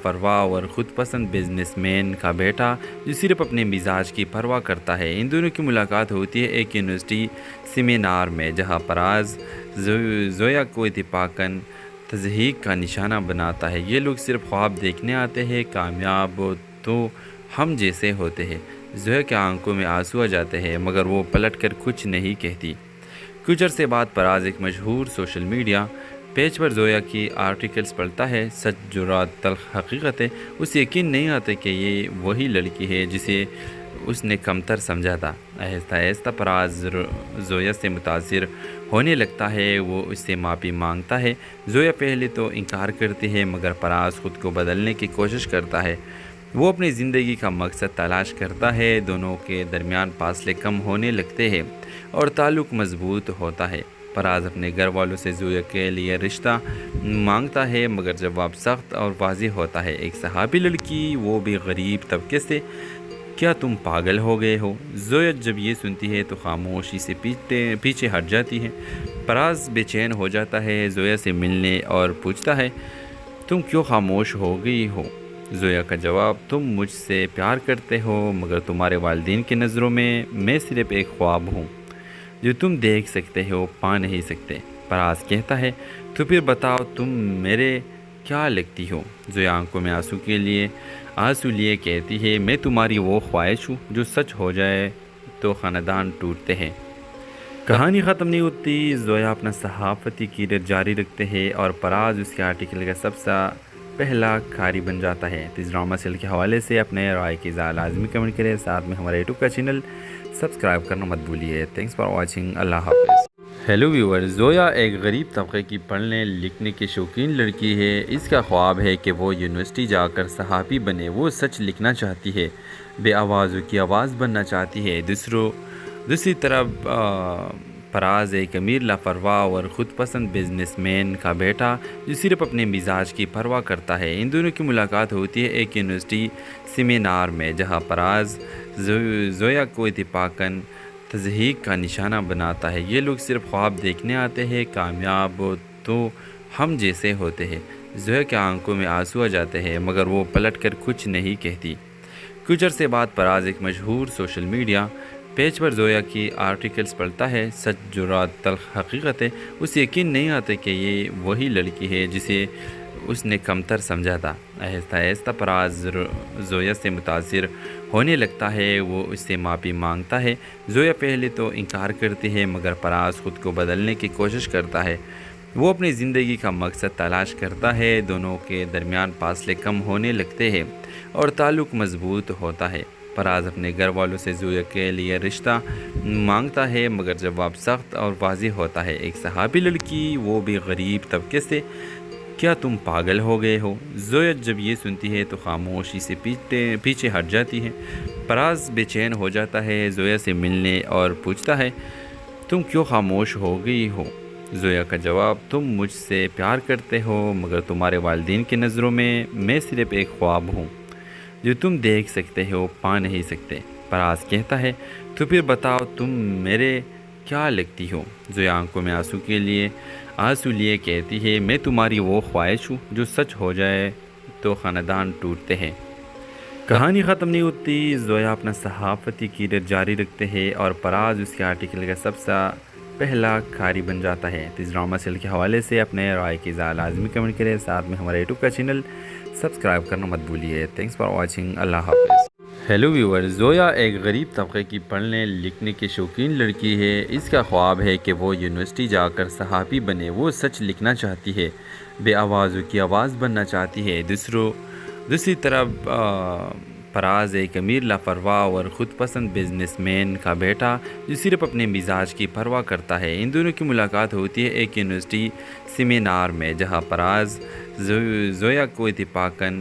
پرواہ اور خود پسند بزنس مین کا بیٹا جو صرف اپنے مزاج کی پرواہ کرتا ہے۔ ان دونوں کی ملاقات ہوتی ہے ایک یونیورسٹی سیمینار میں، جہاں پراز زویا کو اتفاقاً تضحیک کا نشانہ بناتا ہے۔ یہ لوگ صرف خواب دیکھنے آتے ہیں، کامیاب تو ہم جیسے ہوتے ہیں۔ زویا کے آنکھوں میں آنسو آ جاتے ہیں، مگر وہ پلٹ کر کچھ نہیں کہتی۔ کچھ عرصے بعد پراز ایک مشہور سوشل میڈیا پیج پر زویا کی آرٹیکلز پڑھتا ہے۔ سچ، جرات، تلخ حقیقت ہے۔ اسے یقین نہیں آتا کہ یہ وہی لڑکی ہے جسے اس نے کمتر سمجھا تھا۔ آہستہ آہستہ پراز زویا سے متاثر ہونے لگتا ہے، وہ اس سے معافی مانگتا ہے۔ زویا پہلے تو انکار کرتی ہے، مگر پراز خود کو بدلنے کی کوشش کرتا ہے۔ وہ اپنی زندگی کا مقصد تلاش کرتا ہے، دونوں کے درمیان فاصلے کم ہونے لگتے ہیں اور تعلق مضبوط ہوتا ہے۔ پراز اپنے گھر والوں سے زویا کے لیے رشتہ مانگتا ہے، مگر جواب سخت اور واضح ہوتا ہے۔ ایک صحابی لڑکی، وہ بھی غریب طبقے سے، کیا تم پاگل ہو گئے ہو؟ زویا جب یہ سنتی ہے تو خاموشی سے پیچھے ہٹ جاتی ہے۔ پراز بے چین ہو جاتا ہے، زویا سے ملنے اور پوچھتا ہے تم کیوں خاموش ہو گئی ہو؟ زویا کا جواب، تم مجھ سے پیار کرتے ہو، مگر تمہارے والدین کی نظروں میں صرف ایک خواب ہوں جو تم دیکھ سکتے ہو، پا نہیں سکتے۔ پراز کہتا ہے تو پھر بتاؤ تم میرے کیا لگتی ہو؟ زویا آنکھوں میں آنسو لیے کہتی ہے میں تمہاری وہ خواہش ہوں جو سچ ہو جائے تو خاندان ٹوٹتے ہیں۔ کہانی ختم نہیں ہوتی، زویا اپنا صحافتی کیریئر جاری رکھتے ہیں اور پراز اس کے آرٹیکل کا سب سے پہلا قاری بن جاتا ہے۔ اس ڈرامہ سیریل کے حوالے سے اپنے رائے کی اظہار لازمی کمنٹ کریں، ساتھ میں ہمارے یوٹیوب کا چینل سبسکرائب کرنا مت بھولیے۔ تھینکس فار واچنگ، اللہ حافظ۔ ہیلو ویور، زویا ایک غریب طبقے کی پڑھنے لکھنے کی شوقین لڑکی ہے۔ اس کا خواب ہے کہ وہ یونیورسٹی جا کر صحافی بنے۔ وہ سچ لکھنا چاہتی ہے، بے آوازوں کی آواز بننا چاہتی ہے۔ دوسری طرف پراز ایک امیر لاپرواہ اور خود پسند بزنس مین کا بیٹا جو صرف اپنے مزاج کی پرواہ کرتا ہے۔ ان دونوں کی ملاقات ہوتی ہے ایک یونیورسٹی سیمینار میں، جہاں پراز زویا کو اتفاقاً تضحیک کا نشانہ بناتا ہے۔ یہ لوگ صرف خواب دیکھنے آتے ہیں، کامیاب تو ہم جیسے ہوتے ہیں۔ زویا کے آنکھوں میں آنسو آ جاتے ہیں، مگر وہ پلٹ کر کچھ نہیں کہتی۔ کچھ عرصے بعد پراز ایک مشہور سوشل میڈیا پیج پر زویا کی آرٹیکلز پڑھتا ہے۔ سچ، جرات، تلخ حقیقت ہے۔ اسے یقین نہیں آتا کہ یہ وہی لڑکی ہے جسے اس نے کمتر سمجھا تھا۔ آہستہ آہستہ پراز زویا سے متاثر ہونے لگتا ہے، وہ اس سے معافی مانگتا ہے۔ زویا پہلے تو انکار کرتی ہے، مگر پراز خود کو بدلنے کی کوشش کرتا ہے۔ وہ اپنی زندگی کا مقصد تلاش کرتا ہے، دونوں کے درمیان فاصلے کم ہونے لگتے ہیں اور تعلق مضبوط ہوتا ہے۔ پراز اپنے گھر والوں سے زویا کے لیے رشتہ مانگتا ہے، مگر جواب سخت اور واضح ہوتا ہے۔ ایک صحابی لڑکی، وہ بھی غریب طبقے سے، کیا تم پاگل ہو گئے ہو؟ زویا جب یہ سنتی ہے تو خاموشی سے پیچھے ہٹ جاتی ہے۔ پراز بے چین ہو جاتا ہے، زویا سے ملنے اور پوچھتا ہے تم کیوں خاموش ہو گئی ہو؟ زویا کا جواب، تم مجھ سے پیار کرتے ہو، مگر تمہارے والدین کی نظروں میں صرف ایک خواب ہوں جو تم دیکھ سکتے ہو، پا نہیں سکتے۔ پراز کہتا ہے تو پھر بتاؤ تم میرے کیا لگتی ہو؟ زویا آنکھوں میں آنسو لیے کہتی ہے میں تمہاری وہ خواہش ہوں جو سچ ہو جائے تو خاندان ٹوٹتے ہیں۔ کہانی ختم نہیں ہوتی، زویا اپنا صحافتی کیریئر جاری رکھتے ہیں اور پراز اس کے آرٹیکل کا سب سے پہلا قاری بن جاتا ہے۔ اس ڈرامہ سیریل کے حوالے سے اپنے رائے کی اظہار لازمی کمنٹ کریں، ساتھ میں ہمارے یوٹیوب کا چینل سبسکرائب کرنا مت بھولیے۔ تھینکس فار واچنگ، اللہ حافظ۔ ہیلو ویور، زویا ایک غریب طبقے کی پڑھنے لکھنے کی شوقین لڑکی ہے۔ اس کا خواب ہے کہ وہ یونیورسٹی جا کر صحافی بنے۔ وہ سچ لکھنا چاہتی ہے، بے آوازوں کی آواز بننا چاہتی ہے۔ دوسری طرف پراز ایک امیر لاپرواہ اور خود پسند بزنس مین کا بیٹا جو صرف اپنے مزاج کی پرواہ کرتا ہے۔ ان دونوں کی ملاقات ہوتی ہے ایک یونیورسٹی سیمینار میں، جہاں پراز زویا کو اتفاقاً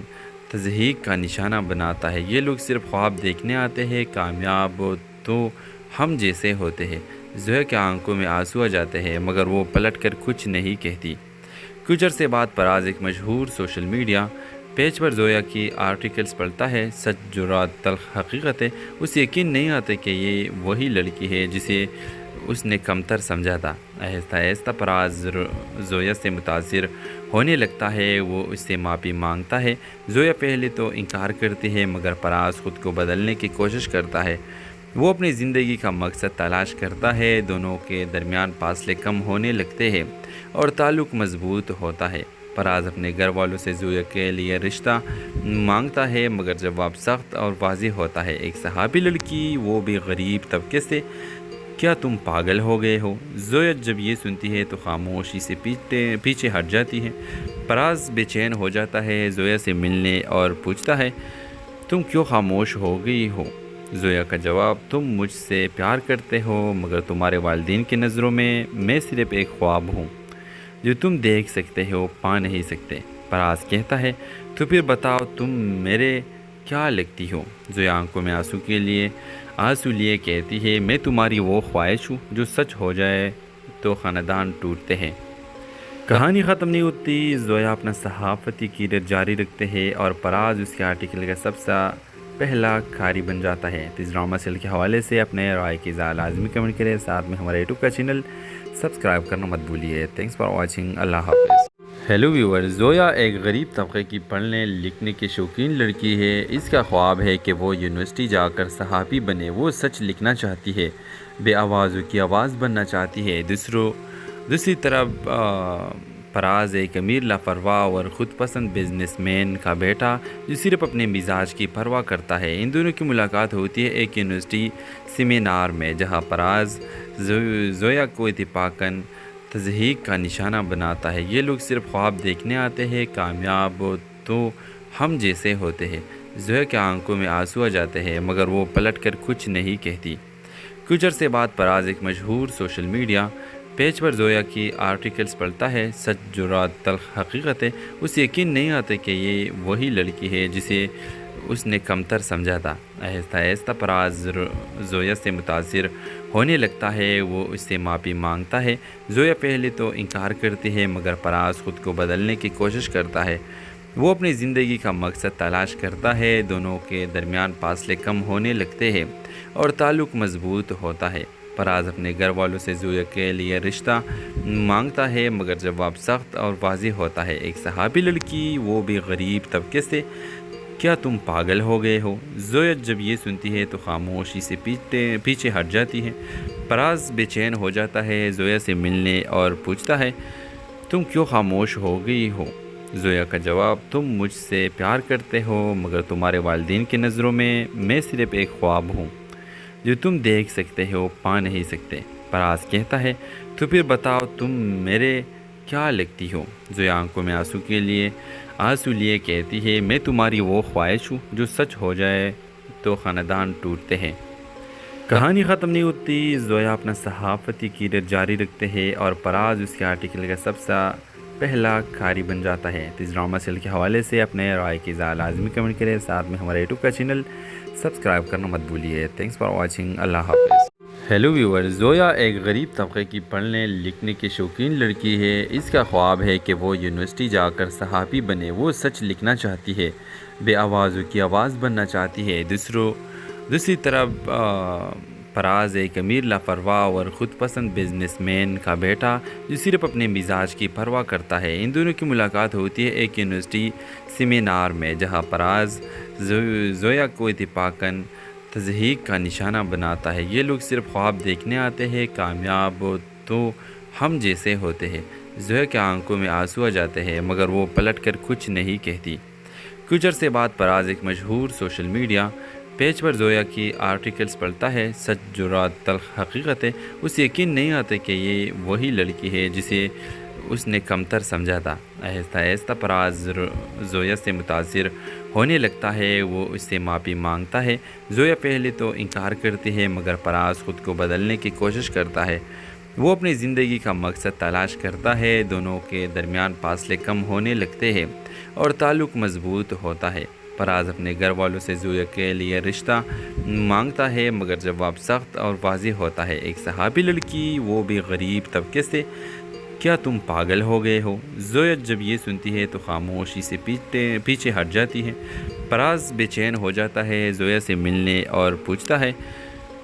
تضحیک کا نشانہ بناتا ہے۔ یہ لوگ صرف خواب دیکھنے آتے ہیں، کامیاب تو ہم جیسے ہوتے ہیں۔ زویا کے آنکھوں میں آنسو آ جاتے ہیں، مگر وہ پلٹ کر کچھ نہیں کہتی۔ کچھ عرصے بعد پراز ایک مشہور سوشل میڈیا پیج پر زویا کی آرٹیکلز پڑھتا ہے۔ سچ، جرات، تلخ حقیقت ہے۔ اسے یقین نہیں آتا کہ یہ وہی لڑکی ہے جسے اس نے کمتر سمجھا تھا۔ آہستہ آہستہ فراز زویا سے متاثر ہونے لگتا ہے، وہ اس سے معافی مانگتا ہے۔ زویا پہلے تو انکار کرتی ہے مگر فراز خود کو بدلنے کی کوشش کرتا ہے۔ وہ اپنی زندگی کا مقصد تلاش کرتا ہے، دونوں کے درمیان فاصلے کم ہونے لگتے ہیں اور تعلق مضبوط ہوتا ہے۔ فراز اپنے گھر والوں سے زویا کے لیے رشتہ مانگتا ہے مگر جواب سخت اور واضح ہوتا ہے۔ ایک صحابی لڑکی، وہ بھی غریب طبقے سے، کیا تم پاگل ہو گئے ہو؟ زویا جب یہ سنتی ہے تو خاموشی سے پیچھے ہٹ جاتی ہے۔ فراز بے چین ہو جاتا ہے، زویا سے ملنے اور پوچھتا ہے تم کیوں خاموش ہو گئی ہو؟ زویا کا جواب، تم مجھ سے پیار کرتے ہو مگر تمہارے والدین کی نظروں میں صرف ایک خواب ہوں جو تم دیکھ سکتے ہو، پا نہیں سکتے۔ فراز کہتا ہے تو پھر بتاؤ تم میرے کیا لگتی ہو؟ زویا آنکھوں میں آنسو لیے کہتی ہے میں تمہاری وہ خواہش ہوں جو سچ ہو جائے تو خاندان ٹوٹتے ہیں۔ کہانی ختم نہیں ہوتی، زویا اپنا صحافتی کیریئر جاری رکھتے ہیں اور فراز اس کے آرٹیکل کا سب سے پہلا کھاری بن جاتا ہے۔ اس ڈرامہ سیل کے حوالے سے اپنے رائے کی لازمی کمنٹ کریں، ساتھ میں ہمارے یوٹیوب کا چینل سبسکرائب کرنا مت بھولیے۔ تھینکس فار واچنگ، اللہ حافظ۔ ہیلو ویور، زویا ایک غریب طبقے کی پڑھنے لکھنے کی شوقین لڑکی ہے۔ اس کا خواب ہے کہ وہ یونیورسٹی جا کر صحافی بنے۔ وہ سچ لکھنا چاہتی ہے، بے آوازوں کی آواز بننا چاہتی ہے۔ دوسری طرف فراز ایک امیر لاپرواہ اور خود پسند بزنس مین کا بیٹا جو صرف اپنے مزاج کی پرواہ کرتا ہے۔ ان دونوں کی ملاقات ہوتی ہے ایک یونیورسٹی سیمینار میں، جہاں فراز زویا کو اتفاقاً تضحیک کا نشانہ بناتا ہے۔ یہ لوگ صرف خواب دیکھنے آتے ہیں، کامیاب تو ہم جیسے ہوتے ہیں۔ زویا کے آنکھوں میں آنسو آ جاتے ہیں مگر وہ پلٹ کر کچھ نہیں کہتی۔ کچھ عرصے بعد فراز ایک مشہور سوشل میڈیا پیج پر زویا کی آرٹیکلز پڑھتا ہے۔ سچ، جرات، تلخ حقیقتیں۔ اسے یقین نہیں آتا کہ یہ وہی لڑکی ہے جسے اس نے کمتر سمجھا تھا۔ آہستہ آہستہ فراز زویا سے متاثر ہونے لگتا ہے، وہ اس سے معافی مانگتا ہے۔ زویا پہلے تو انکار کرتی ہے مگر فراز خود کو بدلنے کی کوشش کرتا ہے۔ وہ اپنی زندگی کا مقصد تلاش کرتا ہے، دونوں کے درمیان فاصلے کم ہونے لگتے ہیں اور تعلق مضبوط ہوتا ہے۔ فراز اپنے گھر والوں سے زویا کے لیے رشتہ مانگتا ہے مگر جواب سخت اور واضح ہوتا ہے۔ ایک صحابی لڑکی، وہ بھی غریب طبقے سے، کیا تم پاگل ہو گئے ہو؟ زویا جب یہ سنتی ہے تو خاموشی سے پیچھے ہٹ جاتی ہے۔ فراز بے چین ہو جاتا ہے، زویا سے ملنے اور پوچھتا ہے تم کیوں خاموش ہو گئی ہو؟ زویا کا جواب، تم مجھ سے پیار کرتے ہو مگر تمہارے والدین کی نظروں میں صرف ایک خواب ہوں جو تم دیکھ سکتے ہو، پا نہیں سکتے۔ فراز کہتا ہے تو پھر بتاؤ تم میرے کیا لگتی ہو؟ زویا آنکھوں میں آنسو لیے کہتی ہے میں تمہاری وہ خواہش ہوں جو سچ ہو جائے تو خاندان ٹوٹتے ہیں۔ کہانی ختم نہیں ہوتی، زویا اپنا صحافتی کیریئر جاری رکھتے ہیں اور فراز اس کے آرٹیکل کا سب سے پہلا کھاری بن جاتا ہے۔ اس ڈرامہ سیل کے حوالے سے اپنے رائے کی لازمی کمنٹ کریں، ساتھ میں ہمارے یوٹیوب کا چینل سبسکرائب کرنا مت بھولیے۔ تھینکس فار واچنگ، اللہ حافظ۔ ہیلو ویور، زویا ایک غریب طبقے کی پڑھنے لکھنے کی شوقین لڑکی ہے۔ اس کا خواب ہے کہ وہ یونیورسٹی جا کر صحافی بنے۔ وہ سچ لکھنا چاہتی ہے، بے آوازوں کی آواز بننا چاہتی ہے۔ دوسری طرف فراز ایک امیر لاپرواہ اور خود پسند بزنس مین کا بیٹا جو صرف اپنے مزاج کی پرواہ کرتا ہے۔ ان دونوں کی ملاقات ہوتی ہے ایک یونیورسٹی سیمینار میں، جہاں فراز زویا کو اتفاقاً تضحیک کا نشانہ بناتا ہے۔ یہ لوگ صرف خواب دیکھنے آتے ہیں، کامیاب تو ہم جیسے ہوتے ہیں۔ زویا کے آنکھوں میں آنسو آ جاتے ہیں مگر وہ پلٹ کر کچھ نہیں کہتی۔ کچھ عرصے بعد فراز ایک مشہور سوشل میڈیا پیج پر زویا کی آرٹیکلز پڑھتا ہے۔ سچ، جرات، تلخ حقیقتیں۔ اسے یقین نہیں آتا کہ یہ وہی لڑکی ہے جسے اس نے کمتر سمجھا تھا۔ آہستہ آہستہ فراز زویا سے متاثر ہونے لگتا ہے، وہ اس سے معافی مانگتا ہے۔ زویا پہلے تو انکار کرتی ہے مگر فراز خود کو بدلنے کی کوشش کرتا ہے۔ وہ اپنی زندگی کا مقصد تلاش کرتا ہے، دونوں کے درمیان فاصلے کم ہونے لگتے ہیں اور تعلق مضبوط ہوتا ہے۔ فراز اپنے گھر والوں سے زویا کے لیے رشتہ مانگتا ہے مگر جواب سخت اور واضح ہوتا ہے۔ ایک صحابی لڑکی، وہ بھی غریب طبقے سے، کیا تم پاگل ہو گئے ہو؟ زویا جب یہ سنتی ہے تو خاموشی سے پیچھے ہٹ جاتی ہے۔ فراز بے چین ہو جاتا ہے، زویا سے ملنے اور پوچھتا ہے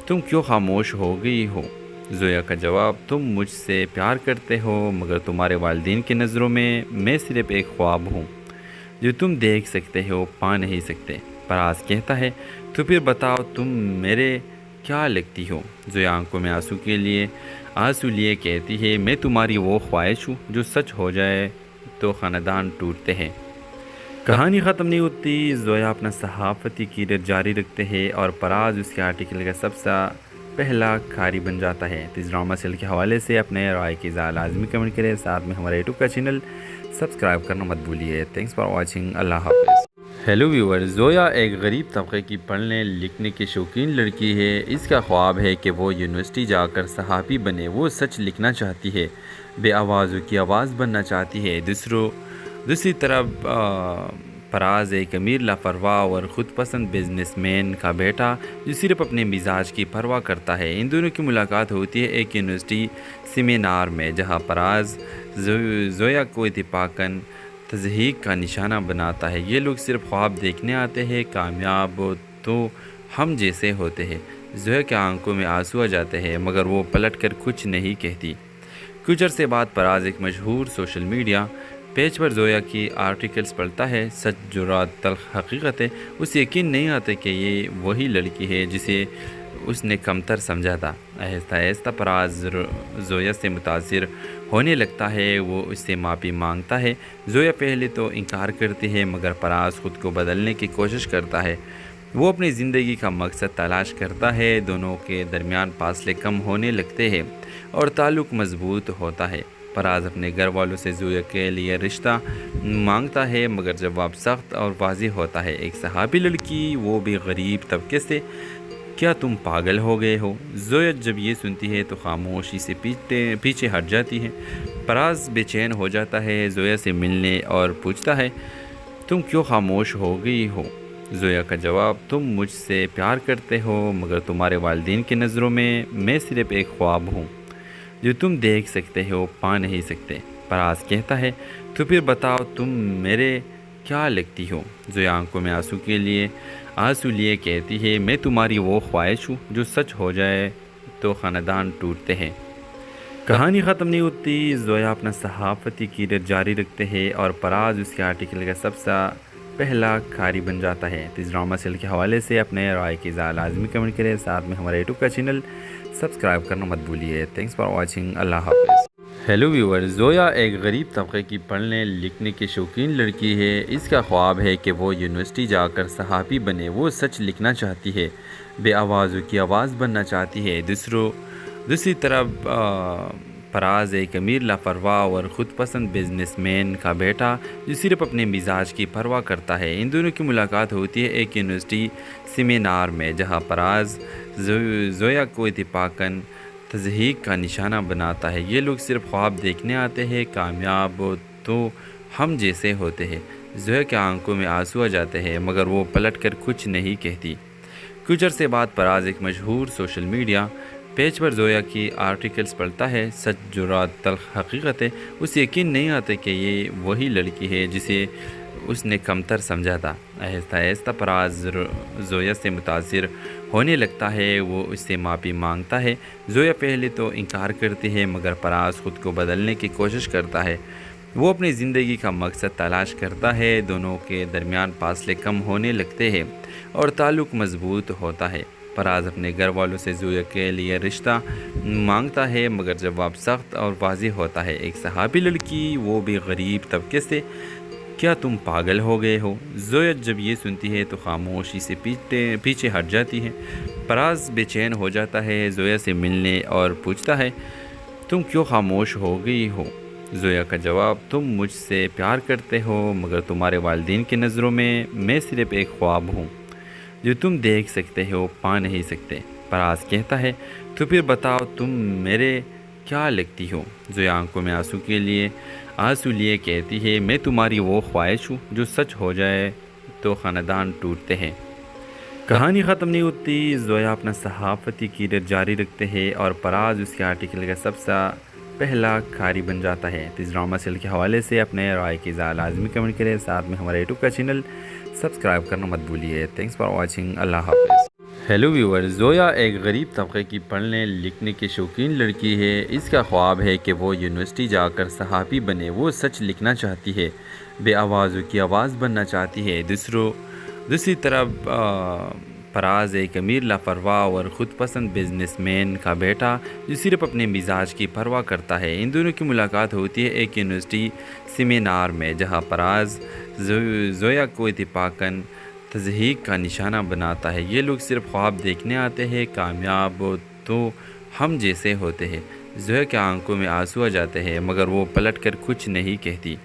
تم کیوں خاموش ہو گئی ہو؟ زویا کا جواب: تم مجھ سے پیار کرتے ہو مگر تمہارے والدین کی نظروں میں صرف ایک خواب ہوں جو تم دیکھ سکتے ہو پا نہیں سکتے۔ فراز کہتا ہے: تو پھر بتاؤ تم میرے کیا لگتی ہو؟ زویا آنکھوں میں آنسو لیے کہتی ہے: میں تمہاری وہ خواہش ہوں جو سچ ہو جائے تو خاندان ٹوٹتے ہیں۔ کہانی ختم نہیں ہوتی، زویا اپنا صحافتی کیریئر جاری رکھتے ہیں اور فراز اس کے آرٹیکل کا سب سے پہلا کھاری بن جاتا ہے۔ تو اس ڈرامہ سیریل کے حوالے سے اپنے رائے کی لازمی کمنٹ کریں، ساتھ میں ہمارے یوٹیوب کا چینل سبسکرائب کرنا مت بھولیے۔ تھینکس فار واچنگ، اللہ حافظ۔ ہیلو ویور، زویا ایک غریب طبقے کی پڑھنے لکھنے کی شوقین لڑکی ہے۔ اس کا خواب ہے کہ وہ یونیورسٹی جا کر صحافی بنے۔ وہ سچ لکھنا چاہتی ہے، بے آوازوں کی آواز بننا چاہتی ہے۔ دوسری طرف فراز ایک امیر لاپرواہ اور خود پسند بزنس مین کا بیٹا جو صرف اپنے مزاج کی پرواہ کرتا ہے۔ ان دونوں کی ملاقات ہوتی ہے ایک یونیورسٹی سیمینار میں، جہاں فراز زویا کو اتفاقاً تضحیک کا نشانہ بناتا ہے۔ یہ لوگ صرف خواب دیکھنے آتے ہیں، کامیاب تو ہم جیسے ہوتے ہیں۔ زویا کے آنکھوں میں آنسو آ جاتے ہیں مگر وہ پلٹ کر کچھ نہیں کہتی۔ کچھ عرصے بعد فراز ایک مشہور سوشل میڈیا پیج پر زویا کی آرٹیکلز پڑھتا ہے۔ سچ، جرات، تلخ حقیقتیں۔ اسے یقین نہیں آتا کہ یہ وہی لڑکی ہے جسے اس نے کمتر سمجھا تھا۔ آہستہ آہستہ فراز زویا سے متاثر ہونے لگتا ہے، وہ اس سے معافی مانگتا ہے۔ زویا پہلے تو انکار کرتی ہے مگر فراز خود کو بدلنے کی کوشش کرتا ہے۔ وہ اپنی زندگی کا مقصد تلاش کرتا ہے، دونوں کے درمیان فاصلے کم ہونے لگتے ہیں اور تعلق مضبوط ہوتا ہے۔ فراز اپنے گھر والوں سے زویا کے لیے رشتہ مانگتا ہے مگر جواب سخت اور واضح ہوتا ہے: ایک صحافی لڑکی، وہ بھی غریب طبقے سے، کیا تم پاگل ہو گئے ہو؟ زویا جب یہ سنتی ہے تو خاموشی سے پیچھے ہٹ جاتی ہے۔ فراز بے چین ہو جاتا ہے، زویا سے ملنے اور پوچھتا ہے: تم کیوں خاموش ہو گئی ہو؟ زویا کا جواب: تم مجھ سے پیار کرتے ہو مگر تمہارے والدین کی نظروں میں صرف ایک خواب ہوں جو تم دیکھ سکتے ہو پا نہیں سکتے۔ فراز کہتا ہے: تو پھر بتاؤ تم میرے کیا لگتی ہو؟ زویا آنکھوں میں آنسو لیے کہتی ہے: میں تمہاری وہ خواہش ہوں جو سچ ہو جائے تو خاندان ٹوٹتے ہیں۔ کہانی ختم نہیں ہوتی، زویا اپنا صحافتی کیریئر جاری رکھتے ہیں اور فراز اس کے آرٹیکل کا سب سے پہلا کھاری بن جاتا ہے۔ تو اس ڈرامہ سیریل کے حوالے سے اپنے رائے کی لازمی کمنٹ کریں، ساتھ میں ہمارے یوٹیوب کا چینل سبسکرائب کرنا مت بھولیے۔ تھینکس فار واچنگ، اللہ حافظ۔ ہیلو ویور، زویا ایک غریب طبقے کی پڑھنے لکھنے کی شوقین لڑکی ہے۔ اس کا خواب ہے کہ وہ یونیورسٹی جا کر صحافی بنے۔ وہ سچ لکھنا چاہتی ہے، بے آوازوں کی آواز بننا چاہتی ہے۔ دوسری طرف فراز ایک امیر لاپرواہ اور خود پسند بزنس مین کا بیٹا جو صرف اپنے مزاج کی پرواہ کرتا ہے۔ ان دونوں کی ملاقات ہوتی ہے ایک یونیورسٹی سیمینار میں، جہاں فراز زویا کو اتفاقاً تضحیک کا نشانہ بناتا ہے۔ یہ لوگ صرف خواب دیکھنے آتے ہیں، کامیاب تو ہم جیسے ہوتے ہیں۔ زویا کے آنکھوں میں آنسو آ جاتے ہیں مگر وہ پلٹ کر کچھ نہیں کہتی۔ کچھ عرصے بعد فراز ایک مشہور سوشل میڈیا پیج پر زویا کی آرٹیکلز پڑھتا ہے۔ سچ، جرات، تلخ حقیقتیں۔ اسے یقین نہیں آتا کہ یہ وہی لڑکی ہے جسے اس نے کمتر سمجھا تھا۔ آہستہ آہستہ فراز زویا سے متاثر ہونے لگتا ہے، وہ اس سے معافی مانگتا ہے۔ زویا پہلے تو انکار کرتی ہے مگر فراز خود کو بدلنے کی کوشش کرتا ہے۔ وہ اپنی زندگی کا مقصد تلاش کرتا ہے، دونوں کے درمیان فاصلے کم ہونے لگتے ہیں اور تعلق مضبوط ہوتا ہے۔ فراز اپنے گھر والوں سے زویا کے لیے رشتہ مانگتا ہے مگر جواب سخت اور واضح ہوتا ہے: ایک صحافی لڑکی، وہ بھی غریب طبقے سے، کیا تم پاگل ہو گئے ہو؟ زویا جب یہ سنتی ہے تو خاموشی سے پیچھے ہٹ جاتی ہے۔ فراز بے چین ہو جاتا ہے، زویا سے ملنے اور پوچھتا ہے: تم کیوں خاموش ہو گئی ہو؟ زویا کا جواب: تم مجھ سے پیار کرتے ہو مگر تمہارے والدین کی نظروں میں صرف ایک خواب ہوں جو تم دیکھ سکتے ہو پا نہیں سکتے۔ فراز کہتا ہے: تو پھر بتاؤ تم میرے کیا لگتی ہو؟ زویا آنکھوں میں آنسو لیے کہتی ہے: میں تمہاری وہ خواہش ہوں جو سچ ہو جائے تو خاندان ٹوٹتے ہیں۔ کہانی ختم نہیں ہوتی، زویا اپنا صحافتی کیریئر جاری رکھتے ہیں اور فراز اس کے آرٹیکل کا سب سے پہلا کھاری بن جاتا ہے۔ تو اس ڈرامہ سیریل کے حوالے سے اپنے رائے کی لازمی کمنٹ کریں، ساتھ میں ہمارے یوٹیوب کا چینل سبسکرائب کرنا مت بھولیے۔ تھینکس فار واچنگ، اللہ حافظ۔ ہیلو ویور، زویا ایک غریب طبقے کی پڑھنے لکھنے کی شوقین لڑکی ہے۔ اس کا خواب ہے کہ وہ یونیورسٹی جا کر صحافی بنے۔ وہ سچ لکھنا چاہتی ہے، بے آوازوں کی آواز بننا چاہتی ہے۔ دوسری طرف فراز ایک امیر لاپرواہ اور خود پسند بزنس مین کا بیٹا جو صرف اپنے مزاج کی پرواہ کرتا ہے۔ ان دونوں کی ملاقات ہوتی ہے ایک یونیورسٹی سیمینار میں، جہاں فراز زویا کو اتفاقاً تضحیک کا نشانہ بناتا ہے۔ یہ لوگ صرف خواب دیکھنے آتے ہیں، کامیاب ہو تو ہم جیسے ہوتے ہیں۔ زویا کے آنکھوں میں آنسو آ جاتے ہیں، مگر وہ پلٹ کر کچھ نہیں کہتی۔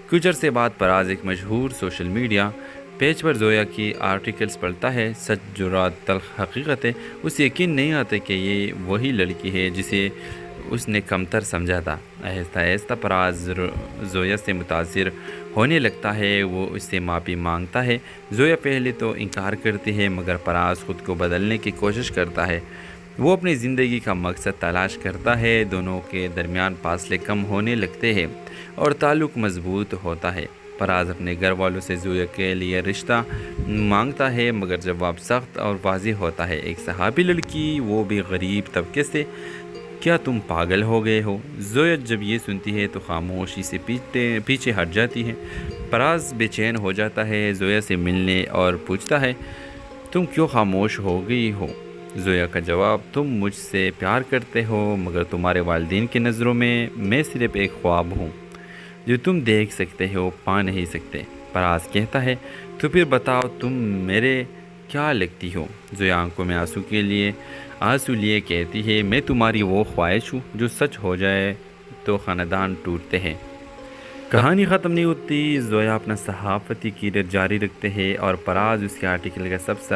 کچھ عرصے بعد فراز ایک مشہور سوشل میڈیا پیج پر زویا کی آرٹیکلز پڑھتا ہے۔ سچ، جرات، تلخ حقیقتیں۔ اسے یقین نہیں آتا کہ یہ وہی لڑکی ہے جسے اس نے کمتر سمجھا تھا۔ آہستہ آہستہ فراز زویا سے متاثر ہونے لگتا ہے۔ وہ اس سے معافی مانگتا ہے۔ زویا پہلے تو انکار کرتی ہے، مگر فراز خود کو بدلنے کی کوشش کرتا ہے۔ وہ اپنی زندگی کا مقصد تلاش کرتا ہے۔ دونوں کے درمیان فاصلے کم ہونے لگتے ہیں اور تعلق مضبوط ہوتا ہے۔ فراز اپنے گھر والوں سے زویا کے لیے رشتہ مانگتا ہے، مگر جواب سخت اور واضح ہوتا ہے۔ ایک صحافی لڑکی، وہ بھی غریب طبقے سے، کیا تم پاگل ہو گئے ہو؟ زویا جب یہ سنتی ہے تو خاموشی سے پیچھے ہٹ جاتی ہے۔ فراز بے چین ہو جاتا ہے، زویا سے ملنے اور پوچھتا ہے، تم کیوں خاموش ہو گئی ہو؟ زویا کا جواب، تم مجھ سے پیار کرتے ہو، مگر تمہارے والدین کی نظروں میں صرف ایک خواب ہوں جو تم دیکھ سکتے ہو، پا نہیں سکتے۔ فراز کہتا ہے، تو پھر بتاؤ تم میرے کیا لگتی ہو؟ زویا آنکھوں میں آنسو لیے کہتی ہے، میں تمہاری وہ خواہش ہوں جو سچ ہو جائے تو خاندان ٹوٹتے ہیں۔ کہانی ختم نہیں ہوتی۔ زویا اپنا صحافتی کیریئر جاری رکھتے ہیں اور فراز اس کے آرٹیکل کا سب سے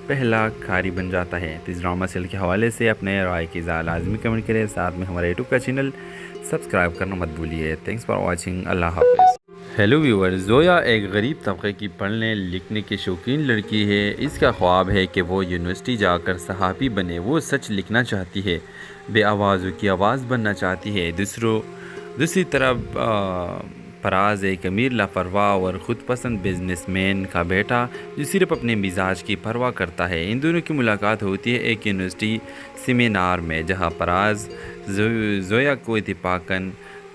پہلا قاری بن جاتا ہے۔ اس ڈرامہ سیریل کے حوالے سے اپنے رائے کی لازمی کمنٹ کریں۔ ساتھ میں ہمارے یوٹیوب کا چینل سبسکرائب کرنا مت بھولیے۔ Thanks for watching. اللہ حافظ۔ ہیلو ویور، زویا ایک غریب طبقے کی پڑھنے لکھنے کی شوقین لڑکی ہے۔ اس کا خواب ہے کہ وہ یونیورسٹی جا کر صحافی بنے۔ وہ سچ لکھنا چاہتی ہے، بے آوازوں کی آواز بننا چاہتی ہے۔ دوسری طرف فراز ایک امیر لاپرواہ اور خود پسند بزنس مین کا بیٹا جو صرف اپنے مزاج کی پرواہ کرتا ہے۔ ان دونوں کی ملاقات ہوتی ہے ایک یونیورسٹی سیمینار میں، جہاں فراز زویا کو اتفاقاً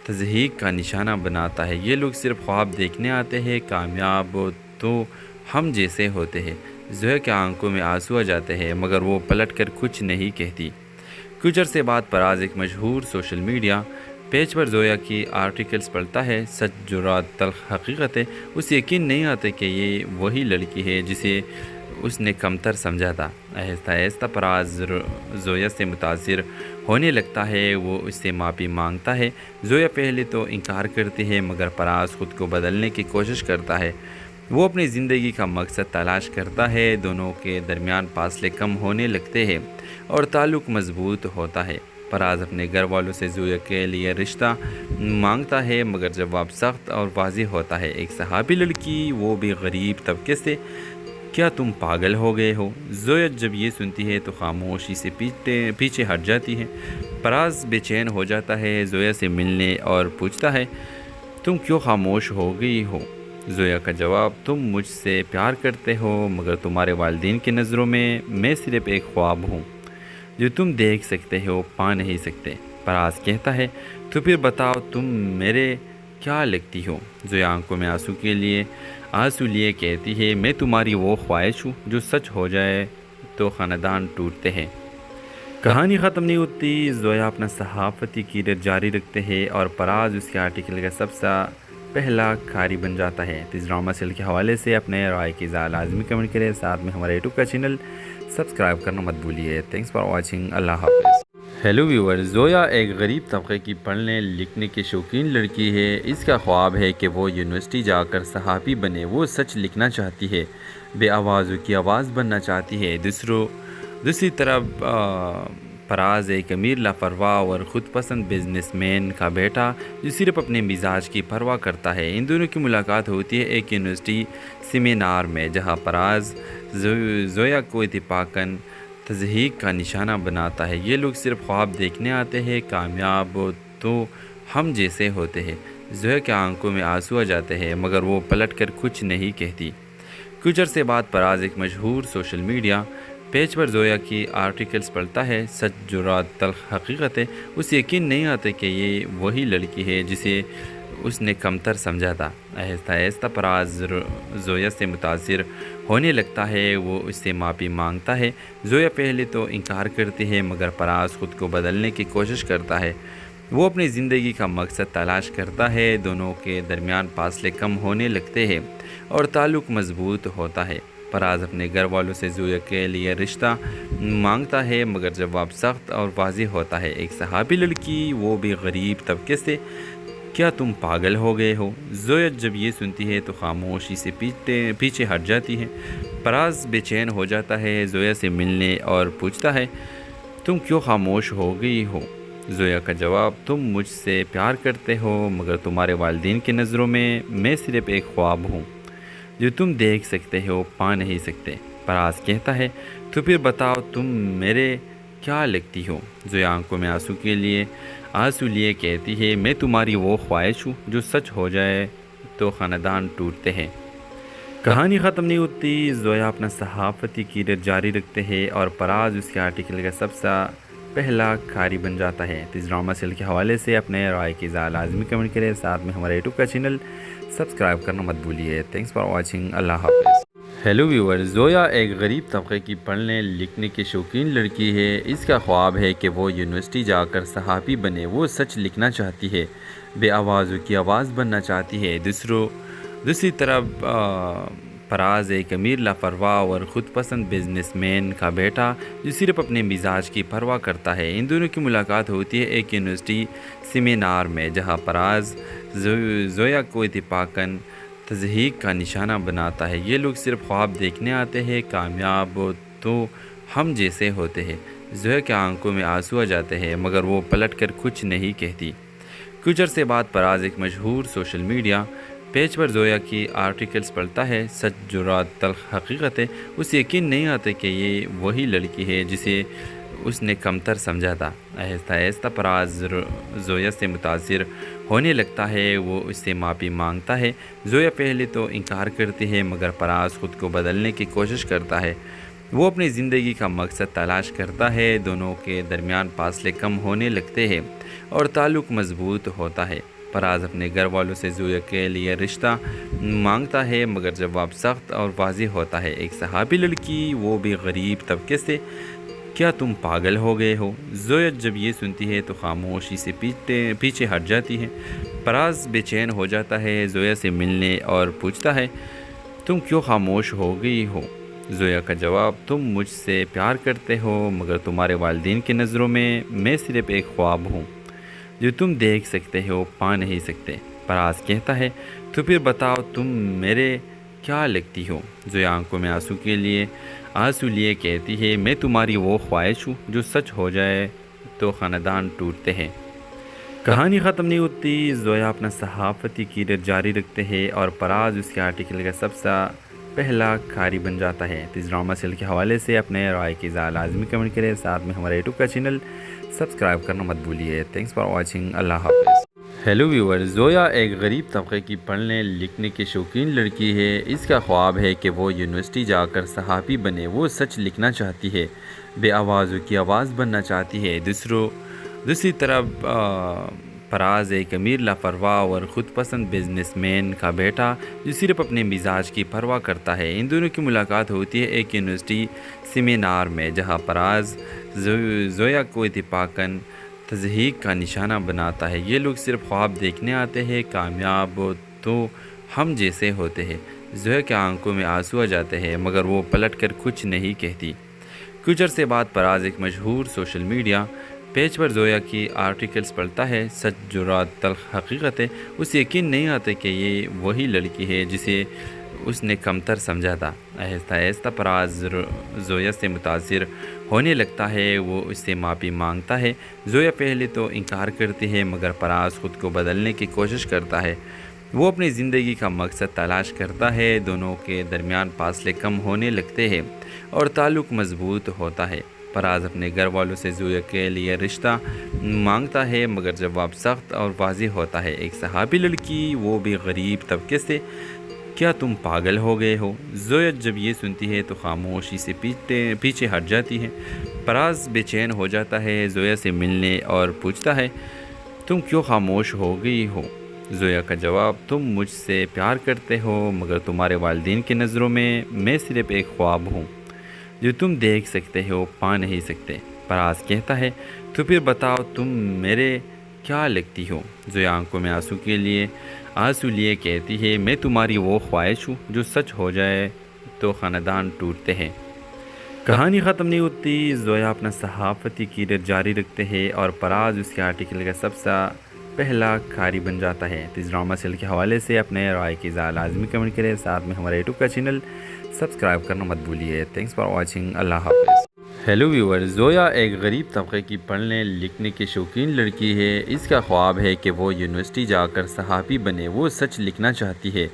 تضحیک کا نشانہ بناتا ہے۔ یہ لوگ صرف خواب دیکھنے آتے ہیں، کامیاب ہو تو ہم جیسے ہوتے ہیں۔ زویا کے آنکھوں میں آنسو آ جاتے ہیں، مگر وہ پلٹ کر کچھ نہیں کہتی۔ کچھ عرصے بعد فراز ایک مشہور سوشل میڈیا پیج پر زویا کی آرٹیکلز پڑھتا ہے۔ سچ، جرات، تلخ حقیقتیں۔ اسے یقین نہیں آتا کہ یہ وہی لڑکی ہے جسے اس نے کمتر سمجھا تھا۔ آہستہ آہستہ فراز زویا سے متاثر ہونے لگتا ہے۔ وہ اس سے معافی مانگتا ہے۔ زویا پہلے تو انکار کرتی ہے، مگر فراز خود کو بدلنے کی کوشش کرتا ہے۔ وہ اپنی زندگی کا مقصد تلاش کرتا ہے۔ دونوں کے درمیان فاصلے کم ہونے لگتے ہیں اور تعلق مضبوط ہوتا ہے۔ فراز اپنے گھر والوں سے زویا کے لیے رشتہ مانگتا ہے، مگر جواب سخت اور واضح ہوتا ہے۔ ایک صحافی لڑکی، وہ بھی غریب طبقے سے، کیا تم پاگل ہو گئے ہو؟ زویا جب یہ سنتی ہے تو خاموشی سے پیچھے ہٹ جاتی ہے۔ فراز بے چین ہو جاتا ہے، زویا سے ملنے اور پوچھتا ہے، تم کیوں خاموش ہو گئی ہو؟ زویا کا جواب، تم مجھ سے پیار کرتے ہو، مگر تمہارے والدین کی نظروں میں صرف ایک خواب ہوں جو تم دیکھ سکتے ہو، پا نہیں سکتے۔ فراز کہتا ہے، تو پھر بتاؤ تم میرے کیا لگتی ہو؟ زویا آنکھوں میں آنسو لیے کہتی ہے، میں تمہاری وہ خواہش ہوں جو سچ ہو جائے تو خاندان ٹوٹتے ہیں۔ کہانی ختم نہیں ہوتی۔ زویا اپنا صحافتی کیریئر جاری رکھتے ہیں اور فراز اس کے آرٹیکل کا سب سے پہلا قاری بن جاتا ہے۔ اس ڈرامہ سیریل کے حوالے سے اپنے رائے کی لازمی کمنٹ کریں۔ ساتھ میں ہمارے یوٹیوب کا چینل سبسکرائب کرنا مت بھولیے۔ Thanks for watching. اللہ حافظ۔ ہیلو ویور، زویا ایک غریب طبقے کی پڑھنے لکھنے کی شوقین لڑکی ہے۔ اس کا خواب ہے کہ وہ یونیورسٹی جا کر صحافی بنے۔ وہ سچ لکھنا چاہتی ہے، بے آوازوں کی آواز بننا چاہتی ہے۔ دوسری طرف فراز ایک امیر لاپرواہ اور خود پسند بزنس مین کا بیٹا جو صرف اپنے مزاج کی پرواہ کرتا ہے۔ ان دونوں کی ملاقات ہوتی ہے ایک یونیورسٹی سیمینار میں، جہاں فراز زویا کو اتفاقاً تضحیک کا نشانہ بناتا ہے۔ یہ لوگ صرف خواب دیکھنے آتے ہیں، کامیاب ہو تو ہم جیسے ہوتے ہیں۔ زویا کے آنکھوں میں آنسو آ جاتے ہیں، مگر وہ پلٹ کر کچھ نہیں کہتی۔ کچھ عرصے بعد فراز ایک مشہور سوشل میڈیا پیج پر زویا کی آرٹیکلز پڑھتا ہے، سچ جرات تلخ حقیقت ہے، اسے یقین نہیں آتا کہ یہ وہی لڑکی ہے جسے اس نے کمتر سمجھا تھا۔ آہستہ آہستہ پراز زویا سے متاثر ہونے لگتا ہے، وہ اس سے معافی مانگتا ہے۔ زویا پہلے تو انکار کرتی ہے مگر پراز خود کو بدلنے کی کوشش کرتا ہے۔ وہ اپنی زندگی کا مقصد تلاش کرتا ہے، دونوں کے درمیان فاصلے کم ہونے لگتے ہیں اور تعلق مضبوط ہوتا ہے۔ پراز اپنے گھر والوں سے زویا کے لیے رشتہ مانگتا ہے مگر جواب سخت اور واضح ہوتا ہے۔ ایک صحابی لڑکی، وہ بھی غریب طبقے سے، کیا تم پاگل ہو گئے ہو؟ زویا جب یہ سنتی ہے تو خاموشی سے پیچھے ہٹ جاتی ہے۔ پراز بے چین ہو جاتا ہے، زویا سے ملنے اور پوچھتا ہے تم کیوں خاموش ہو گئی ہو؟ زویا کا جواب، تم مجھ سے پیار کرتے ہو مگر تمہارے والدین کی نظروں میں صرف ایک خواب ہوں جو تم دیکھ سکتے ہو، پا نہیں سکتے۔ پراز کہتا ہے تو پھر بتاؤ تم میرے کیا لگتی ہو؟ زویا آنکھوں میں آنسو لیے کہتی ہے میں تمہاری وہ خواہش ہوں جو سچ ہو جائے تو خاندان ٹوٹتے ہیں۔ کہانی ختم نہیں ہوتی، زویا اپنا صحافتی کیریئر جاری رکھتے ہیں اور پراز اس کے آرٹیکل کا سب سے پہلا قاری بن جاتا ہے۔ اس ڈرامہ سیریل کے حوالے سے اپنے رائے کی اظہار لازمی کمنٹ کریں، ساتھ میں ہمارے یوٹیوب کا چینل سبسکرائب کرنا مت بھولیے۔ تھینکس فار واچنگ، اللہ حافظ۔ ہیلو ویور، زویا ایک غریب طبقے کی پڑھنے لکھنے کی شوقین لڑکی ہے۔ اس کا خواب ہے کہ وہ یونیورسٹی جا کر صحافی بنے۔ وہ سچ لکھنا چاہتی ہے، بے آوازوں کی آواز بننا چاہتی ہے۔ دوسری طرف پراز ایک امیر لاپرواہ اور خود پسند بزنس مین کا بیٹا جو صرف اپنے مزاج کی پرواہ کرتا ہے۔ ان دونوں کی ملاقات ہوتی ہے ایک یونیورسٹی سیمینار میں، جہاں پراز زویا کو اتفاقاً تضحیک کا نشانہ بناتا ہے۔ یہ لوگ صرف خواب دیکھنے آتے ہیں، کامیاب تو ہم جیسے ہوتے ہیں۔ زویا کے آنکھوں میں آنسو آ جاتے ہیں مگر وہ پلٹ کر کچھ نہیں کہتی۔ کچھ عرصے بعد پراز ایک مشہور سوشل میڈیا پیج پر زویا کی آرٹیکلز پڑھتا ہے، سچ جرات تلخ حقیقت ہے، اسے یقین نہیں آتا کہ یہ وہی لڑکی ہے جسے اس نے کمتر سمجھا تھا۔ آہستہ آہستہ پراز زویا سے متاثر ہونے لگتا ہے، وہ اس سے معافی مانگتا ہے۔ زویا پہلے تو انکار کرتی ہے مگر پراز خود کو بدلنے کی کوشش کرتا ہے۔ وہ اپنی زندگی کا مقصد تلاش کرتا ہے، دونوں کے درمیان فاصلے کم ہونے لگتے ہیں اور تعلق مضبوط ہوتا ہے۔ پراز اپنے گھر والوں سے زویا کے لیے رشتہ مانگتا ہے مگر جواب سخت اور واضح ہوتا ہے۔ ایک صحابی لڑکی، وہ بھی غریب طبقے سے، کیا تم پاگل ہو گئے ہو؟ زویا جب یہ سنتی ہے تو خاموشی سے پیچھے ہٹ جاتی ہے۔ پراز بے چین ہو جاتا ہے، زویا سے ملنے اور پوچھتا ہے تم کیوں خاموش ہو گئی ہو؟ زویا کا جواب، تم مجھ سے پیار کرتے ہو مگر تمہارے والدین کی نظروں میں صرف ایک خواب ہوں جو تم دیکھ سکتے ہو، پا نہیں سکتے۔ پراز کہتا ہے تو پھر بتاؤ تم میرے کیا لگتی ہو؟ زویا آنکھوں میں آنسو لیے کہتی ہے میں تمہاری وہ خواہش ہوں جو سچ ہو جائے تو خاندان ٹوٹتے ہیں۔ کہانی ختم نہیں ہوتی، زویا اپنا صحافتی کیریئر جاری رکھتے ہیں اور پراز اس کے آرٹیکل کا سب سے پہلا قاری بن جاتا ہے۔ اس ڈرامہ سیریل کے حوالے سے اپنے رائے کی اظہار لازمی کمنٹ کریں، ساتھ میں ہمارے یوٹیوب کا چینل سبسکرائب کرنا مت بھولیے۔ تھینکس فار واچنگ، اللہ حافظ۔ ہیلو ویور، زویا ایک غریب طبقے کی پڑھنے لکھنے کی شوقین لڑکی ہے۔ اس کا خواب ہے کہ وہ یونیورسٹی جا کر صحافی بنے۔ وہ سچ لکھنا چاہتی ہے، بے آوازوں کی آواز بننا چاہتی ہے۔ دوسری طرف پراز ایک امیر لاپرواہ اور خود پسند بزنس مین کا بیٹا جو صرف اپنے مزاج کی پرواہ کرتا ہے۔ ان دونوں کی ملاقات ہوتی ہے ایک یونیورسٹی سیمینار میں، جہاں پراز زویا کو اتفاقاً تضحیک کا نشانہ بناتا ہے۔ یہ لوگ صرف خواب دیکھنے آتے ہیں، کامیاب تو ہم جیسے ہوتے ہیں۔ زویا کے آنکھوں میں آنسو آ جاتے ہیں مگر وہ پلٹ کر کچھ نہیں کہتی۔ کچھ عرصے بعد پراز ایک مشہور سوشل میڈیا پیج پر زویا کی آرٹیکلز پڑھتا ہے، سچ جرات تلخ حقیقت ہے، اسے یقین نہیں آتا کہ یہ وہی لڑکی ہے جسے اس نے کمتر سمجھا تھا۔ آہستہ آہستہ پراز زویا سے متاثر ہونے لگتا ہے، وہ اس سے معافی مانگتا ہے۔ زویا پہلے تو انکار کرتی ہے مگر پراز خود کو بدلنے کی کوشش کرتا ہے۔ وہ اپنی زندگی کا مقصد تلاش کرتا ہے، دونوں کے درمیان فاصلے کم ہونے لگتے ہیں اور تعلق مضبوط ہوتا ہے۔ پراز اپنے گھر والوں سے زویا کے لیے رشتہ مانگتا ہے مگر جواب سخت اور واضح ہوتا ہے۔ ایک صحابی لڑکی، وہ بھی غریب طبقے سے، کیا تم پاگل ہو گئے ہو؟ زویا جب یہ سنتی ہے تو خاموشی سے پیچھے ہٹ جاتی ہے۔ پراز بے چین ہو جاتا ہے، زویا سے ملنے اور پوچھتا ہے تم کیوں خاموش ہو گئی ہو؟ زویا کا جواب، تم مجھ سے پیار کرتے ہو مگر تمہارے والدین کی نظروں میں صرف ایک خواب ہوں جو تم دیکھ سکتے ہو پا نہیں سکتے۔ پراز کہتا ہے تو پھر بتاؤ تم میرے کیا لگتی ہو؟ زویا آنکھوں میں آنسو لیے کہتی ہے میں تمہاری وہ خواہش ہوں جو سچ ہو جائے تو خاندان ٹوٹتے ہیں۔ کہانی ختم نہیں ہوتی، زویا اپنا صحافتی کیریئر جاری رکھتے ہیں اور پراز اس کے آرٹیکل کا سب سے پہلا کھاری بن جاتا ہے۔ اس ڈرامہ سیل کے حوالے سے اپنے رائے کی اظہار لازمی کمنٹ کریں، ساتھ میں ہمارے یوٹیوب کا چینل سبسکرائب کرنا مت بھولیے۔ تھینکس فار واچنگ، اللہ حافظ۔ ہیلو ویور، زویا ایک غریب طبقے کی پڑھنے لکھنے کی شوقین لڑکی ہے۔ اس کا خواب ہے کہ وہ یونیورسٹی جا کر صحافی بنے۔ وہ سچ لکھنا چاہتی ہے،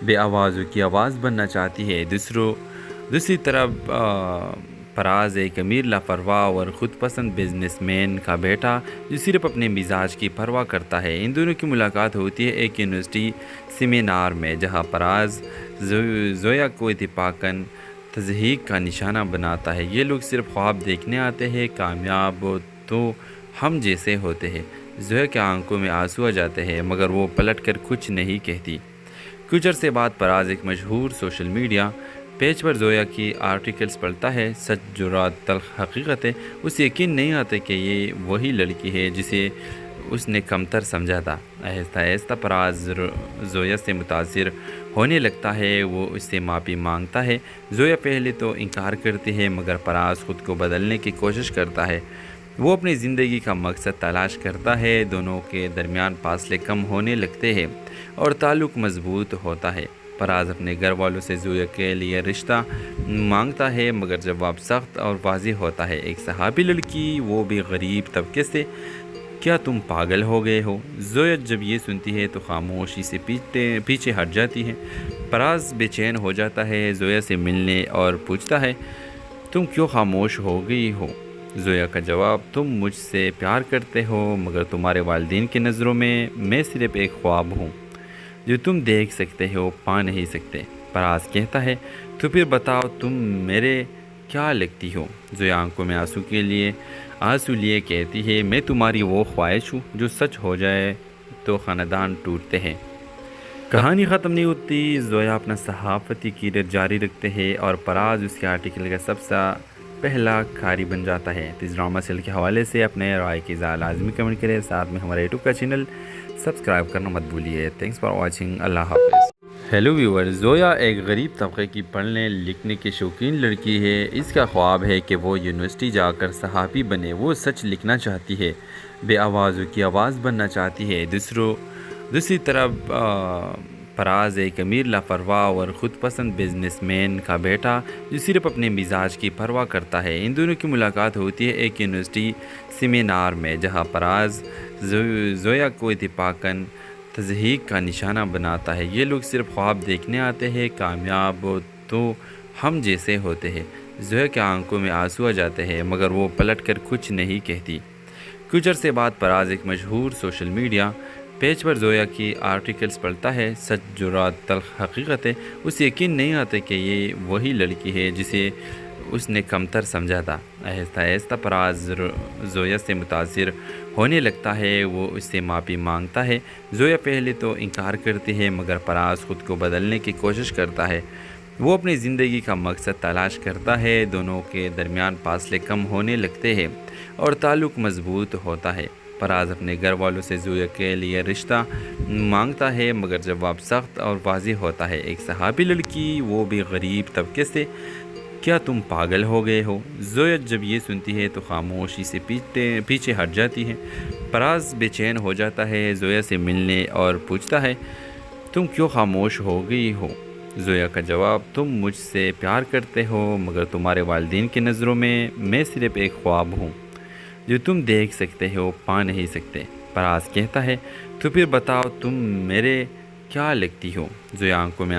بے آوازوں کی آواز بننا چاہتی ہے۔ دوسری طرف پراز ایک امیر لاپرواہ اور خود پسند بزنس مین کا بیٹا جو صرف اپنے مزاج کی پرواہ کرتا ہے۔ ان دونوں کی ملاقات ہوتی ہے ایک یونیورسٹی سیمینار میں، جہاں پراز زویا کو اتفاقاً تضحیک کا نشانہ بناتا ہے۔ یہ لوگ صرف خواب دیکھنے آتے ہیں، کامیاب تو ہم جیسے ہوتے ہیں۔ زویا کے آنکھوں میں آنسو آ جاتے ہیں مگر وہ پلٹ کر کچھ نہیں کہتی۔ کچھ عرصے بعد پراز ایک مشہور سوشل میڈیا پیج پر زویا کی آرٹیکلز پڑھتا ہے۔ سچ، جرات، تلخ حقیقت ہے۔ اسے یقین نہیں آتا کہ یہ وہی لڑکی ہے جسے اس نے کمتر سمجھا تھا۔ آہستہ آہستہ پراز زویا سے متاثر ہونے لگتا ہے، وہ اس سے معافی مانگتا ہے۔ زویا پہلے تو انکار کرتی ہے مگر پراز خود کو بدلنے کی کوشش کرتا ہے۔ وہ اپنی زندگی کا مقصد تلاش کرتا ہے، دونوں کے درمیان فاصلے کم ہونے لگتے ہیں اور تعلق مضبوط ہوتا ہے۔ پراز اپنے گھر والوں سے زویا کے لیے رشتہ مانگتا ہے مگر جواب سخت اور واضح ہوتا ہے، ایک صحافی لڑکی، وہ بھی غریب طبقے سے۔ کیا تم پاگل ہو گئے ہو؟ زویا جب یہ سنتی ہے تو خاموشی سے پیچھے ہٹ جاتی ہے۔ پراز بے چین ہو جاتا ہے، زویا سے ملنے اور پوچھتا ہے تم کیوں خاموش ہو گئی ہو؟ زویا کا جواب، تم مجھ سے پیار کرتے ہو مگر تمہارے والدین کی نظروں میں صرف ایک خواب ہوں جو تم دیکھ سکتے ہو پا نہیں سکتے۔ پراز کہتا ہے تو پھر بتاؤ تم میرے کیا لگتی ہو؟ زویا آنکھوں میں آنسو لیے کہتی ہے میں تمہاری وہ خواہش ہوں جو سچ ہو جائے تو خاندان ٹوٹتے ہیں۔ کہانی ختم نہیں ہوتی، زویا اپنا صحافتی کیریئر جاری رکھتے ہیں اور پراز اس کے آرٹیکل کا سب سے پہلا کھاری بن جاتا ہے۔ اس ڈرامہ سیل کے حوالے سے اپنے رائے کی اظہار لازمی کمنٹ کریں، ساتھ میں ہمارے یوٹیوب کا چینل سبسکرائب کرنا مت بھولیے۔ تھینکس فار واچنگ، اللہ حافظ۔ ہیلو ویور، زویا ایک غریب طبقے کی پڑھنے لکھنے کی شوقین لڑکی ہے۔ اس کا خواب ہے کہ وہ یونیورسٹی جا کر صحافی بنے۔ وہ سچ لکھنا چاہتی ہے، بے آوازوں کی آواز بننا چاہتی ہے۔ دوسری طرف پراز ایک امیر لاپرواہ اور خود پسند بزنس مین کا بیٹا جو صرف اپنے مزاج کی پرواہ کرتا ہے۔ ان دونوں کی ملاقات ہوتی ہے ایک یونیورسٹی سیمینار میں، جہاں پراز زویا کو اتفاقاً تضحیک کا نشانہ بناتا ہے۔ یہ لوگ صرف خواب دیکھنے آتے ہیں، کامیاب تو ہم جیسے ہوتے ہیں۔ زویا کے آنکھوں میں آنسو آ جاتے ہیں مگر وہ پلٹ کر کچھ نہیں کہتی۔ کچھ عرصے بعد پراز ایک مشہور سوشل میڈیا پیج پر زویا کی آرٹیکلز پڑھتا ہے۔ سچ، جرات، تلخ حقیقت ہے۔ اسے یقین نہیں آتا کہ یہ وہی لڑکی ہے جسے اس نے کمتر سمجھا تھا۔ آہستہ آہستہ پراز زویا سے متاثر ہونے لگتا ہے، وہ اس سے معافی مانگتا ہے۔ زویا پہلے تو انکار کرتی ہے مگر پراز خود کو بدلنے کی کوشش کرتا ہے۔ وہ اپنی زندگی کا مقصد تلاش کرتا ہے، دونوں کے درمیان فاصلے کم ہونے لگتے ہیں اور تعلق مضبوط ہوتا ہے۔ پراز اپنے گھر والوں سے زویا کے لیے رشتہ مانگتا ہے مگر جواب سخت اور واضح ہوتا ہے، ایک صحافی لڑکی، وہ بھی غریب طبقے سے۔ کیا تم پاگل ہو گئے ہو؟ زویا جب یہ سنتی ہے تو خاموشی سے پیچھے ہٹ جاتی ہے۔ پراز بے چین ہو جاتا ہے، زویا سے ملنے اور پوچھتا ہے تم کیوں خاموش ہو گئی ہو؟ زویا کا جواب، تم مجھ سے پیار کرتے ہو مگر تمہارے والدین کی نظروں میں صرف ایک خواب ہوں جو تم دیکھ سکتے ہو پا نہیں سکتے۔ پراز کہتا ہے تو پھر بتاؤ تم میرے کیا لگتی ہو؟ زویا آنکھوں میں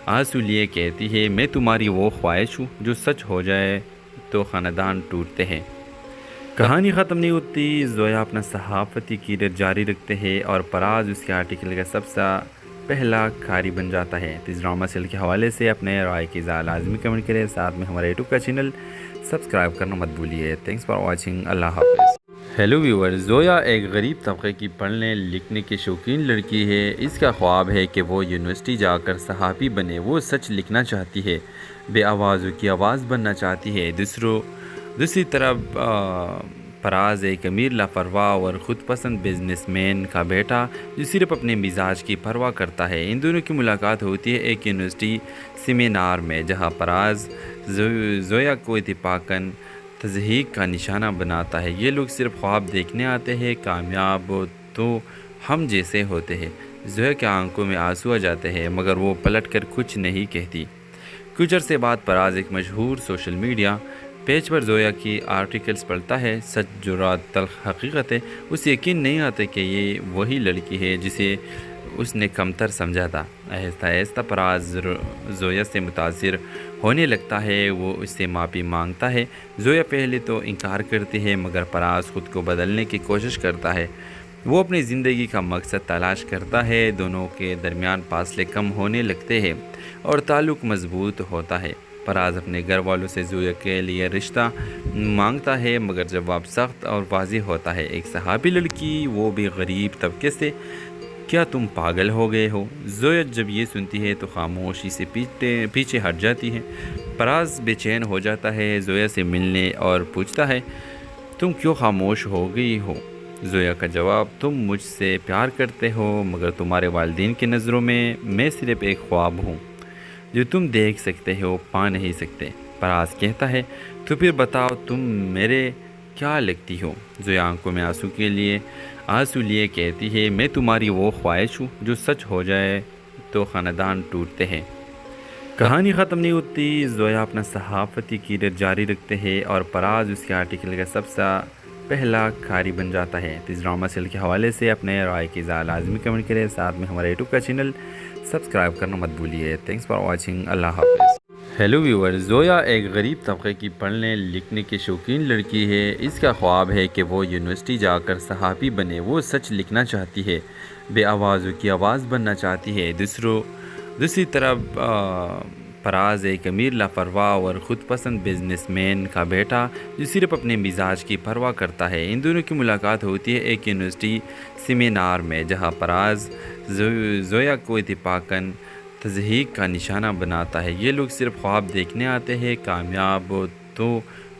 آنسو لیے کہتی ہے میں تمہاری وہ خواہش ہوں جو سچ ہو جائے تو خاندان ٹوٹتے ہیں۔ کہانی ختم نہیں ہوتی، زویا اپنا صحافتی کیریئر جاری رکھتے ہیں اور پراز اس کے آرٹیکل کا سب سے پہلا کھاری بن جاتا ہے۔ تو اس ڈرامہ سیریل کے حوالے سے اپنے رائے کی اظہار لازمی کمنٹ کریں، ساتھ میں ہمارے یوٹیوب کا چینل سبسکرائب کرنا مت بھولیے۔ تھینکس فار واچنگ، اللہ حافظ۔ ہیلو ویور، زویا ایک غریب طبقے کی پڑھنے لکھنے کی شوقین لڑکی ہے۔ اس کا خواب ہے کہ وہ یونیورسٹی جا کر صحافی بنے۔ وہ سچ لکھنا چاہتی ہے، بے آوازوں کی آواز بننا چاہتی ہے۔ دوسری طرف فراز ایک امیر لاپرواہ اور خود پسند بزنس مین کا بیٹا جو صرف اپنے مزاج کی پرواہ کرتا ہے۔ ان دونوں کی ملاقات ہوتی ہے ایک یونیورسٹی سیمینار میں، جہاں فراز زویا کو اتفاقاً تضحیک کا نشانہ بناتا ہے۔ یہ لوگ صرف خواب دیکھنے آتے ہیں، کامیاب تو ہم جیسے ہوتے ہیں۔ زویا کے آنکھوں میں آنسو آ جاتے ہیں، مگر وہ پلٹ کر کچھ نہیں کہتی۔ کچھ عرصے بعد فراز ایک مشہور سوشل میڈیا پیج پر زویا کی آرٹیکلز پڑھتا ہے۔ سچ، جرات، تلخ حقیقت ہے۔ اسے یقین نہیں آتا کہ یہ وہی لڑکی ہے جسے اس نے کمتر سمجھا تھا۔ آہستہ آہستہ فراز زویا سے متاثر ہونے لگتا ہے، وہ اس سے معافی مانگتا ہے۔ زویا پہلے تو انکار کرتی ہے، مگر فراز خود کو بدلنے کی کوشش کرتا ہے۔ وہ اپنی زندگی کا مقصد تلاش کرتا ہے۔ دونوں کے درمیان فاصلے کم ہونے لگتے ہیں اور تعلق مضبوط ہوتا ہے۔ فراز اپنے گھر والوں سے زویا کے لیے رشتہ مانگتا ہے، مگر جواب سخت اور واضح ہوتا ہے۔ ایک صحافی لڑکی، وہ بھی غریب طبقے سے، کیا تم پاگل ہو گئے ہو؟ زویا جب یہ سنتی ہے تو خاموشی سے پیچھے ہٹ جاتی ہے۔ فراز بے چین ہو جاتا ہے، زویا سے ملنے اور پوچھتا ہے، تم کیوں خاموش ہو گئی ہو؟ زویا کا جواب، تم مجھ سے پیار کرتے ہو، مگر تمہارے والدین کی نظروں میں صرف ایک خواب ہوں جو تم دیکھ سکتے ہو، پا نہیں سکتے۔ فراز کہتا ہے، تو پھر بتاؤ تم میرے کیا لگتی ہو؟ زویا آنکھوں میں آنسو لیے کہتی ہے، میں تمہاری وہ خواہش ہوں جو سچ ہو جائے تو خاندان ٹوٹتے ہیں۔ کہانی ختم نہیں ہوتی، زویا اپنا صحافتی کیریئر جاری رکھتے ہیں اور فراز اس کے آرٹیکل کا سب سے پہلا کھاری بن جاتا ہے۔ تو اس ڈرامہ سیریل کے حوالے سے اپنے رائے کی اظہار لازمی کمنٹ کریں، ساتھ میں ہمارے یوٹیوب کا چینل سبسکرائب کرنا مت بھولیے۔ تھینکس فار واچنگ، اللہ حافظ۔ ہیلو ویور، زویا ایک غریب طبقے کی پڑھنے لکھنے کی شوقین لڑکی ہے۔ اس کا خواب ہے کہ وہ یونیورسٹی جا کر صحافی بنے۔ وہ سچ لکھنا چاہتی ہے، بے آوازوں کی آواز بننا چاہتی ہے۔ دوسری طرف فراز ایک امیر لاپرواہ اور خود پسند بزنس مین کا بیٹا جو صرف اپنے مزاج کی پرواہ کرتا ہے۔ ان دونوں کی ملاقات ہوتی ہے ایک یونیورسٹی سیمینار میں، جہاں فراز زویا کو اتفاقاً تضحیک کا نشانہ بناتا ہے۔ یہ لوگ صرف خواب دیکھنے آتے ہیں، کامیاب تو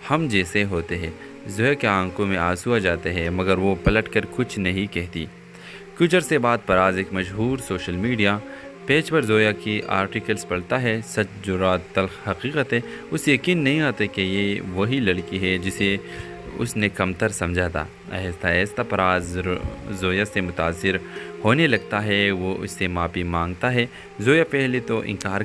ہم جیسے ہوتے ہیں۔ زویا کے آنکھوں میں آنسو آ جاتے ہیں، مگر وہ پلٹ کر کچھ نہیں کہتی۔ کچھ عرصے بعد فراز ایک مشہور سوشل میڈیا پیج پر زویا کی آرٹیکلز پڑھتا ہے۔ سچ، جرات، تلخ حقیقت ہے۔ اسے یقین نہیں آتا کہ یہ وہی لڑکی ہے جسے اس نے کمتر سمجھا تھا۔ آہستہ آہستہ فراز زویا سے متاثر ہونے لگتا ہے، وہ اس سے معافی مانگتا ہے۔ زویا پہلے تو انکار